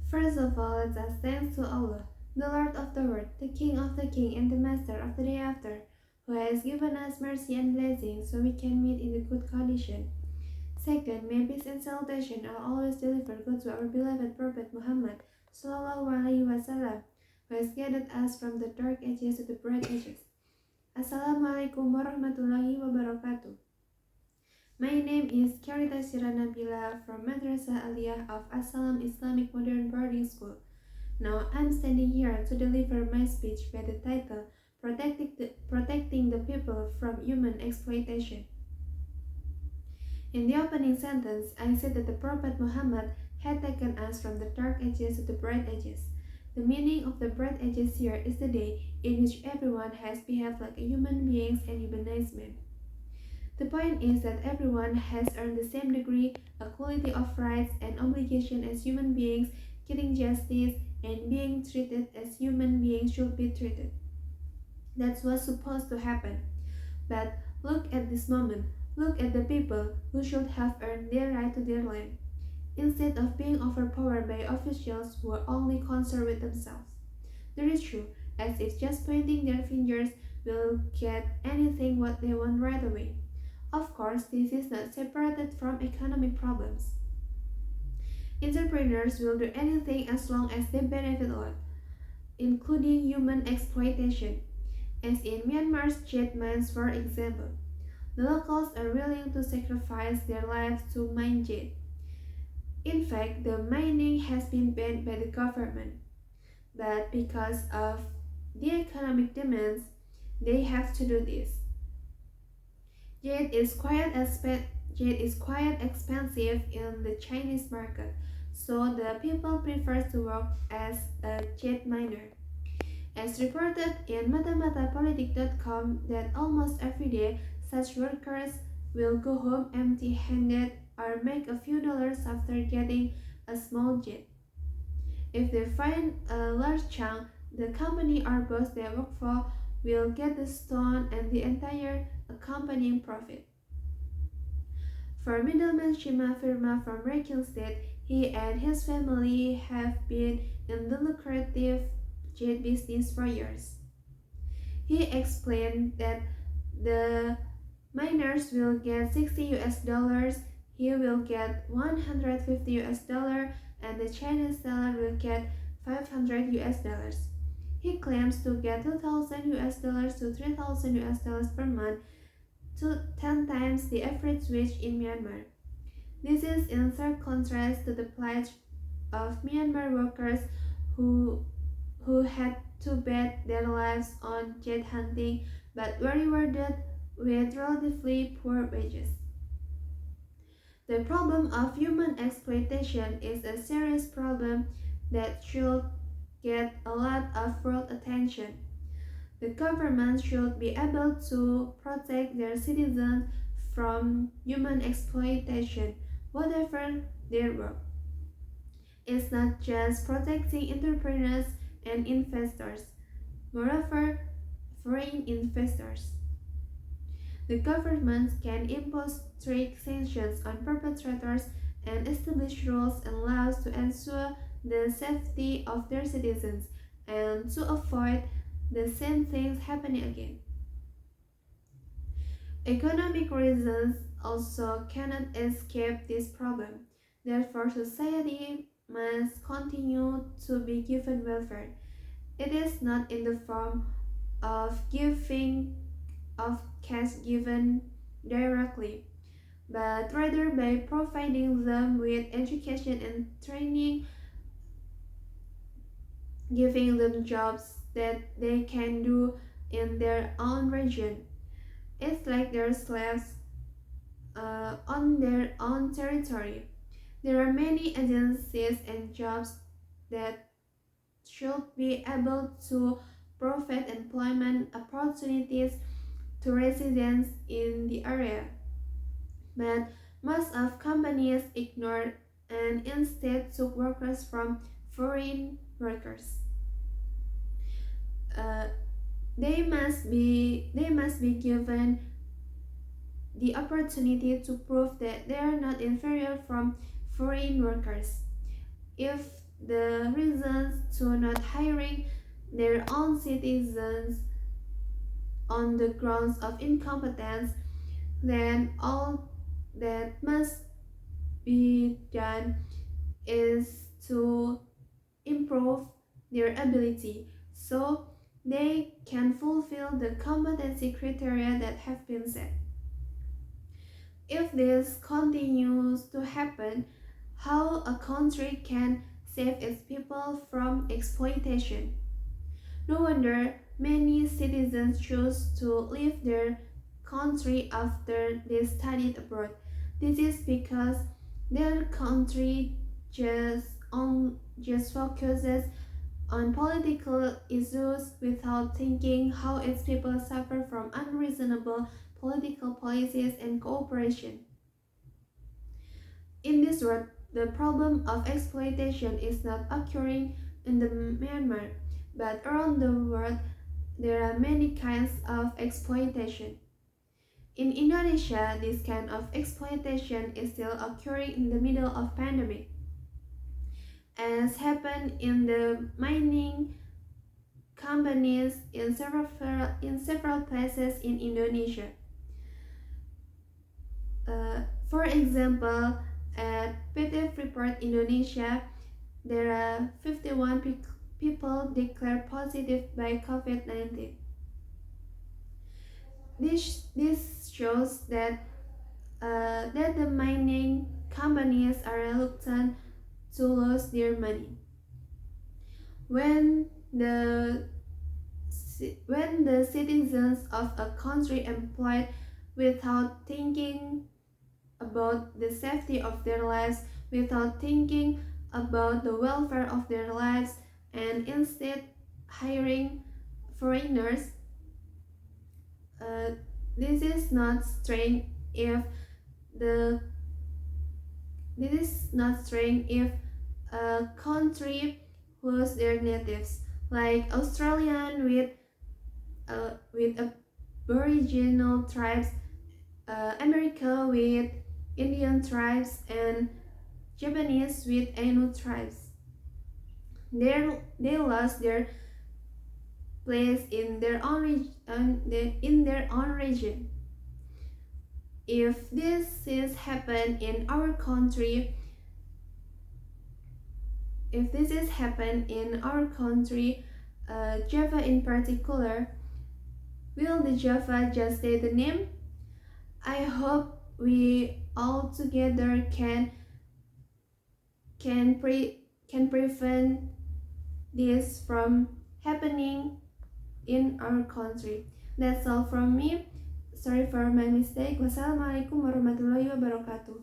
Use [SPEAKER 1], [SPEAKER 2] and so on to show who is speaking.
[SPEAKER 1] First of all, let us thanks to Allah, the Lord of the world, the King of the King, and the Master of the day after, who has given us mercy and blessing so we can meet in a good condition. Second, may peace and salutation are always delivered go to our beloved Prophet Muhammad Sallallahu Alaihi Wasallam, who has guided us from the dark ages to the bright ages. Assalamualaikum warahmatullahi wabarakatuh. My name is Tasira Nabila from Madrasah Aliyah of Assalam Islamic Modern Boarding School. Now I'm standing here to deliver my speech by the title Protecting the People from Human Exploitation. In the opening sentence, I said that the Prophet Muhammad had taken us from the dark ages to the bright ages. The meaning of the bright ages here is the day in which everyone has behaved like a human beings and humanized men. The point is that everyone has earned the same degree, equality of rights and obligation as human beings, getting justice and being treated as human beings should be treated. That's what's supposed to happen. But look at this moment. Look at the people who should have earned their right to their land, instead of being overpowered by officials who are only concerned with themselves. The issue, as if just pointing their fingers will get anything what they want right away. Of course, this is not separated from economic problems. Entrepreneurs will do anything as long as they benefit a lot, including human exploitation, as in Myanmar's jade mines, for example. The locals are willing to sacrifice their lives to mine jade. In fact, the mining has been banned by the government, but because of the economic demands, they have to do this. Jade is quite expensive in the Chinese market, so the people prefer to work as a jade miner. As reported in matamatapolitik.com that almost every day such workers will go home empty-handed or make a few dollars after getting a small jade. If they find a large chunk, the company or boss they work for will get the stone and the entire accompanying profit. For middleman Shima Firma from Rakhine State, he and his family have been in the lucrative jade business for years. He explained that the miners will get $60, he will get $150, and the Chinese seller will get $500. He claims to get $2,000 to $3,000 per month, to 10 times the average wage in Myanmar. This is in stark contrast to the plight of Myanmar workers who had to bet their lives on jade hunting but were rewarded with relatively poor wages. The problem of human exploitation is a serious problem that should get a lot of world attention. The government should be able to protect their citizens from human exploitation, whatever their work. It's not just protecting entrepreneurs and investors, moreover, foreign investors. The government can impose strict sanctions on perpetrators and establish rules and laws to ensure the safety of their citizens and to avoid the same things happening again. Economic reasons also cannot escape this problem. Therefore, society must continue to be given welfare. It is not in the form of cash given directly, but rather by providing them with education and training, giving them jobs that they can do in their own region. It's like they're slaves on their own territory. There are many agencies and jobs that should be able to provide employment opportunities to residents in the area, but most of companies ignore and instead took workers from foreign workers. They must be given the opportunity to prove that they are not inferior from foreign workers. If the reasons to not hiring their own citizens on the grounds of incompetence, then all that must be done is to improve their ability so they can fulfill the competency criteria that have been set. If this continues to happen, how a country can save its people from exploitation? No wonder many citizens choose to leave their country after they studied abroad. This is because their country just focuses on political issues without thinking how its people suffer from unreasonable political policies and cooperation. In this world, the problem of exploitation is not occurring in the Myanmar, but around the world there are many kinds of exploitation. In Indonesia, this kind of exploitation is still occurring in the middle of pandemic, as happened in the mining companies in several places in Indonesia. For example, at PT Freeport Indonesia, there are 51 people declared positive by COVID-19. This shows that the mining companies are reluctant to lose their money. When the when the citizens of a country employed without thinking about the safety of their lives, without thinking about the welfare of their lives, and instead hiring foreigners, uh, this is not strange if the this is not strange if a country lose their natives, like Australian with Aboriginal tribes, America with Indian tribes, and Japanese with Ainu tribes. They lost their place in their own region. If this is happen in our country, Java in particular, will the Java just stay the name? I hope we all together can prevent this from happening in our country. That's all from me. Sorry for my mistake. Wassalamualaikum warahmatullahi wabarakatuh.